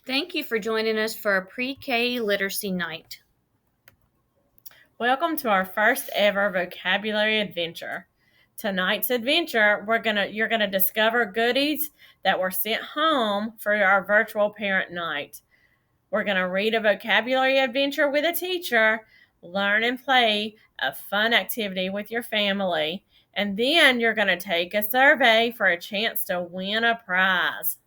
Thank you for joining us for a PreK Literacy Night. Welcome to our first ever vocabulary adventure. Tonight's adventure, you're gonna discover goodies that were sent home for our virtual parent night. We're gonna read a vocabulary adventure with a teacher, learn and play a fun activity with your family, and then you're gonna take a survey for a chance to win a prize.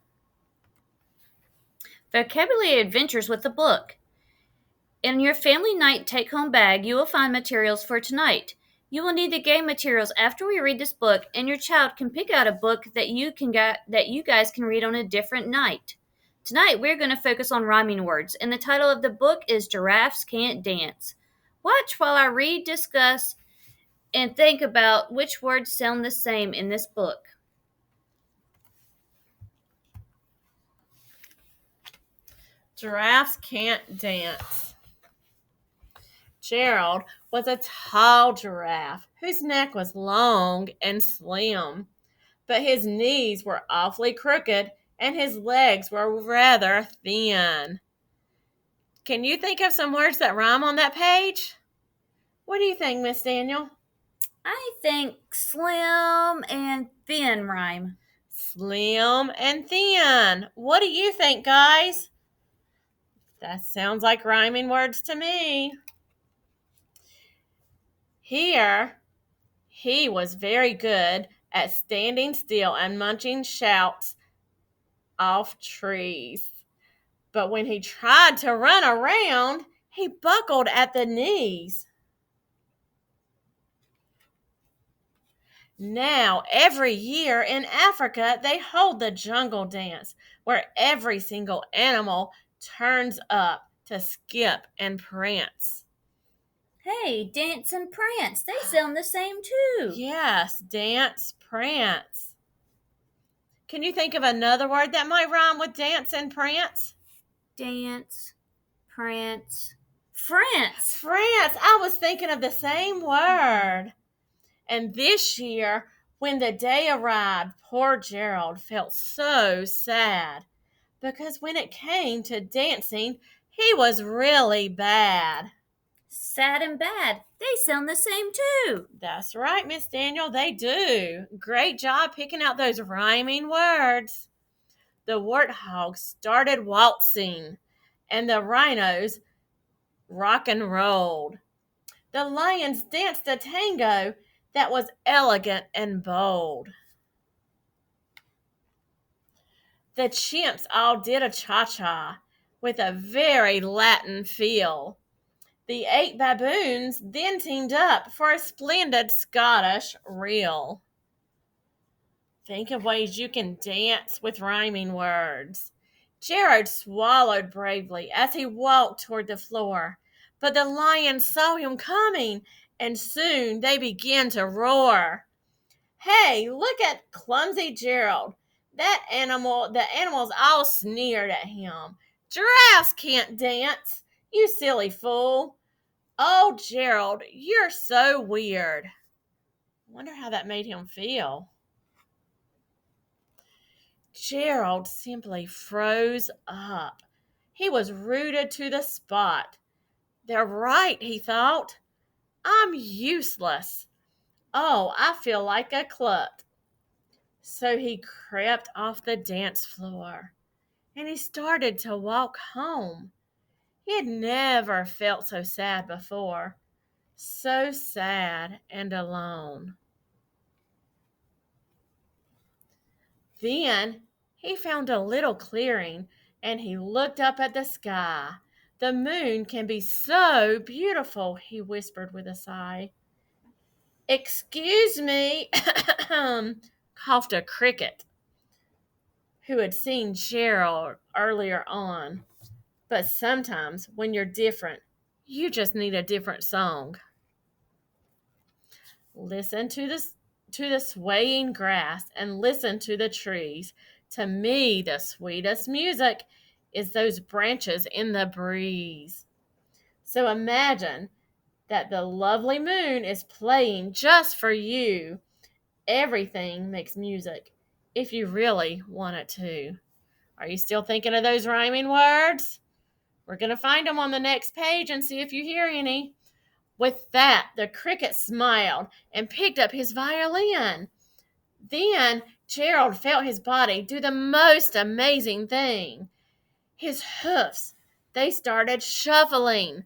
Vocabulary Adventures with a book. In your family night take-home bag, you will find materials for tonight. You will need the game materials after we read this book, and your child can pick out a book that you guys can read on a different night. Tonight we're going to focus on rhyming words, and the title of the book is Giraffes Can't Dance. Watch while I read, discuss, and think about which words sound the same in this book. Giraffes can't dance. Gerald was a tall giraffe whose neck was long and slim, but his knees were awfully crooked and his legs were rather thin. Can you think of some words that rhyme on that page? What do you think, Miss Daniel? I think slim and thin rhyme. Slim and thin. What do you think, guys? That sounds like rhyming words to me. Here, he was very good at standing still and munching shouts off trees. But when he tried to run around, he buckled at the knees. Now, every year in Africa, they hold the jungle dance, where every single animal turns up to skip and prance. Hey, dance and prance. They sound the same too. Yes, dance, prance. Can you think of another word that might rhyme with dance and prance? Dance, prance, France. France. I was thinking of the same word. And this year, when the day arrived, poor Gerald felt so sad because when it came to dancing, he was really bad. Sad and bad. They sound the same too. That's right, Miss Daniel, they do. Great job picking out those rhyming words. The warthogs started waltzing, and the rhinos rock and rolled. The lions danced a tango that was elegant and bold. The chimps all did a cha-cha with a very Latin feel. The 8 baboons then teamed up for a splendid Scottish reel. Think of ways you can dance with rhyming words. Jared swallowed bravely as he walked toward the floor, but the lions saw him coming, and soon they began to roar. Hey, look at clumsy Gerald. The animals all sneered at him. Giraffes can't dance, you silly fool. Oh, Gerald, you're so weird. Wonder how that made him feel. Gerald simply froze up. He was rooted to the spot. They're right, he thought. I'm useless. Oh, I feel like a clut. So he crept off the dance floor and he started to walk home. He had never felt so sad before. So sad and alone. Then he found a little clearing and he looked up at the sky. The moon can be so beautiful, he whispered with a sigh. Excuse me, coughed a cricket who had seen Gerald earlier on. But sometimes when you're different, you just need a different song. Listen to the swaying grass and listen to the trees. To me, the sweetest music is those branches in the breeze. So imagine that the lovely moon is playing just for you. Everything makes music if you really want it to. Are you still thinking of those rhyming words? We're going to find them on the next page and see if you hear any. With that, the cricket smiled and picked up his violin. Then Gerald felt his body do the most amazing thing. His hoofs, they started shuffling,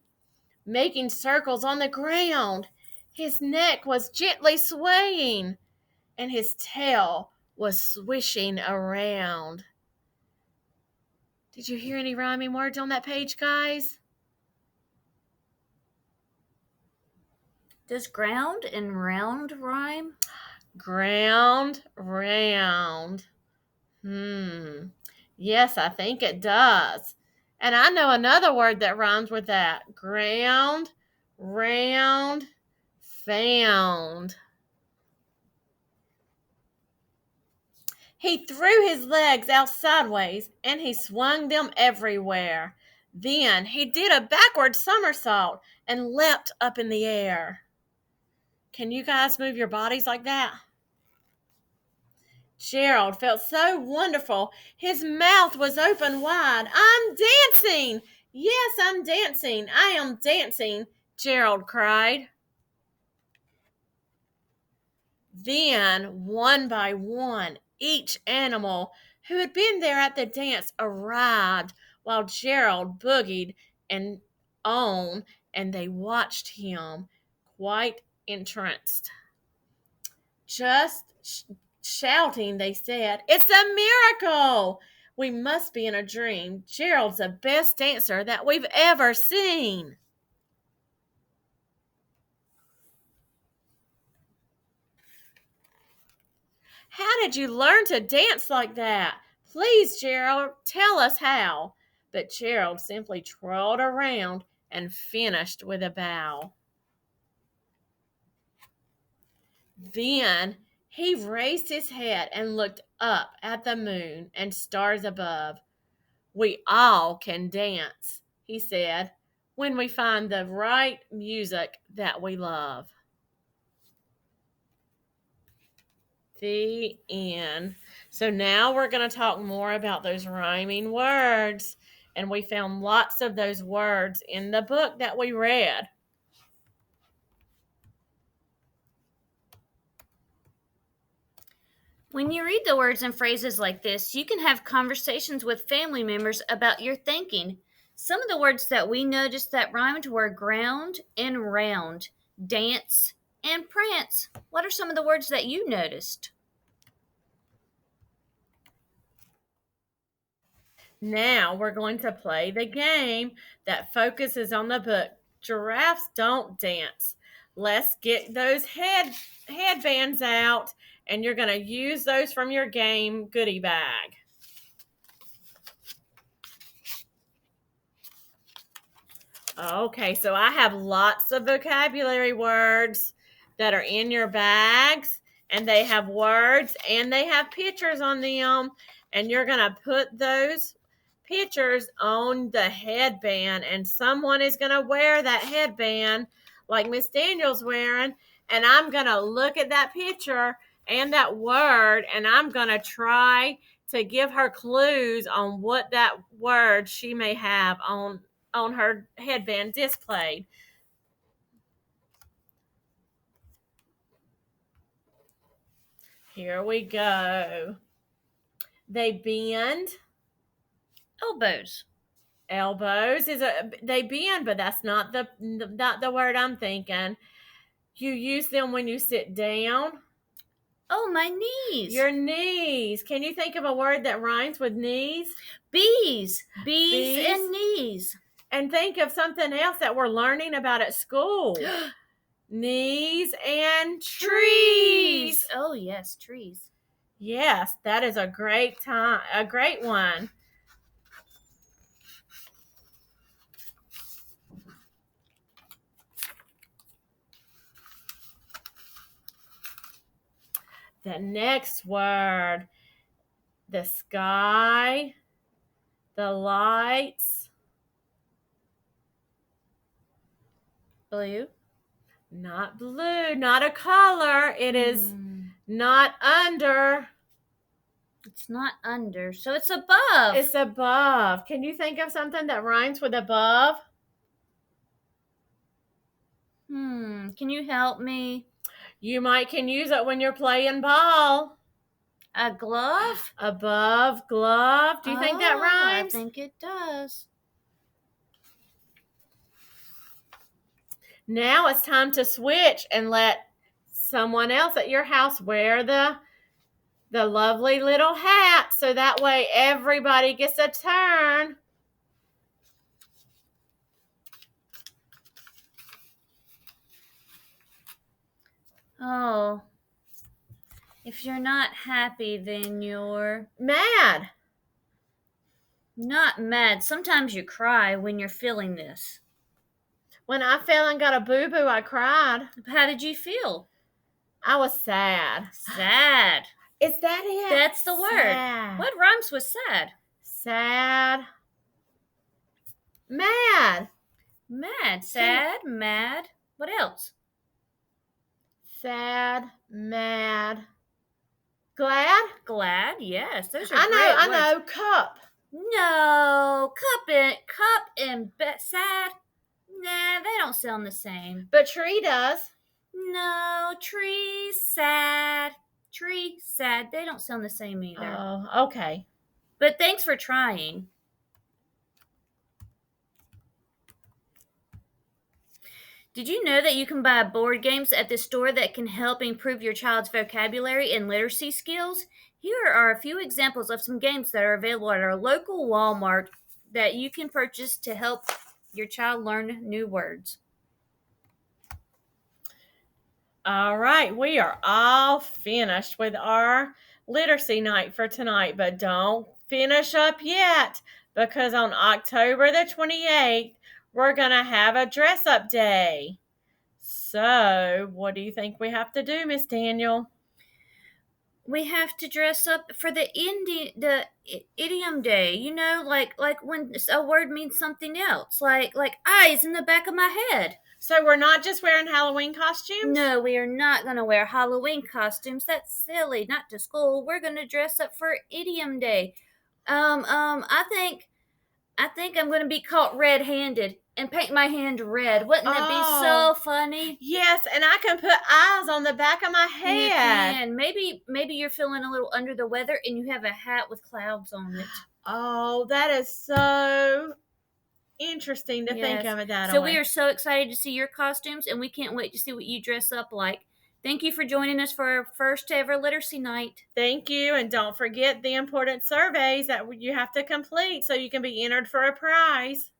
making circles on the ground. His neck was gently swaying, and his tail was swishing around. Did you hear any rhyming words on that page, guys? Does ground and round rhyme? Ground, round. Yes, I think it does. And I know another word that rhymes with that. Ground, round, found. He threw his legs out sideways and he swung them everywhere. Then he did a backward somersault and leapt up in the air. Can you guys move your bodies like that? Gerald felt so wonderful. His mouth was open wide. I'm dancing! Yes, I'm dancing. I am dancing, Gerald cried. Then, one by one, each animal who had been there at the dance arrived while Gerald boogied and on, and they watched him quite entranced. Just shouting, they said, "It's a miracle! We must be in a dream. Gerald's the best dancer that we've ever seen." How did you learn to dance like that? Please, Gerald, tell us how. But Gerald simply twirled around and finished with a bow. Then he raised his head and looked up at the moon and stars above. "We all can dance," he said, "when we find the right music that we love." The end. So now we're going to talk more about those rhyming words. And we found lots of those words in the book that we read. When you read the words and phrases like this, you can have conversations with family members about your thinking. Some of the words that we noticed that rhymed were ground and round, dance and prance. What are some of the words that you noticed? Now we're going to play the game that focuses on the book. Giraffes don't dance. Let's get those headbands out, and you're going to use those from your game goodie bag. Okay, so I have lots of vocabulary words that are in your bags, and they have words and they have pictures on them, and you're going to put those pictures on the headband, and someone is going to wear that headband like Miss Daniel's wearing, and I'm going to look at that picture and that word, and I'm going to try to give her clues on what that word she may have on her headband displayed. Here we go. They bend. Elbows. Elbows they bend, but that's not the word I'm thinking. You use them when you sit down. Oh, my knees. Your knees. Can you think of a word that rhymes with knees? Bees. Bees and knees. And think of something else that we're learning about at school. Knees and trees. Oh, yes, trees. Yes, that is a great one. The next word, the sky, the lights. Blue. Not blue, not a color. It is not under. It's not under, so it's above. It's above. Can you think of something that rhymes with above? Can you help me? You can use it when you're playing ball. A glove? Above, glove. Do you think that I rhymes? think it does. Now it's time to switch and let someone else at your house wear the lovely little hat, so that way everybody gets a turn. Oh, if you're not happy, then you're Mad. not mad. Sometimes you cry when you're feeling this. When I fell and got a boo-boo, I cried. How did you feel? I was sad. Sad. Is that it? That's the word. Sad. What rhymes with sad? Sad. Mad. Mad. Sad, mad. What else? Sad, mad. Glad? Glad, yes. Those are I great words. know. Cup. No, cup and sad. Nah, they don't sound the same. But tree does. No, tree, sad. Tree, sad. They don't sound the same either. Oh, okay. But thanks for trying. Did you know that you can buy board games at the store that can help improve your child's vocabulary and literacy skills? Here are a few examples of some games that are available at our local Walmart that you can purchase to help your child learn new words. All right, we are all finished with our literacy night for tonight, but don't finish up yet, because on October the 28th, we're going to have a dress-up day. So, what do you think we have to do, Miss Daniel? We have to dress up for the idiom day. You know, like when a word means something else, like eyes in the back of my head. So we're not just wearing Halloween costumes? No, we are not going to wear Halloween costumes. That's silly. Not to school. We're going to dress up for idiom day. I think I'm going to be caught red-handed and paint my hand red. Wouldn't that be so funny? Yes, and I can put eyes on the back of my head. You can. Maybe you're feeling a little under the weather and you have a hat with clouds on it. Oh, that is so interesting to think of it that way. So we are so excited to see your costumes, and we can't wait to see what you dress up like. Thank you for joining us for our first ever literacy night. Thank you, and don't forget the important surveys that you have to complete so you can be entered for a prize.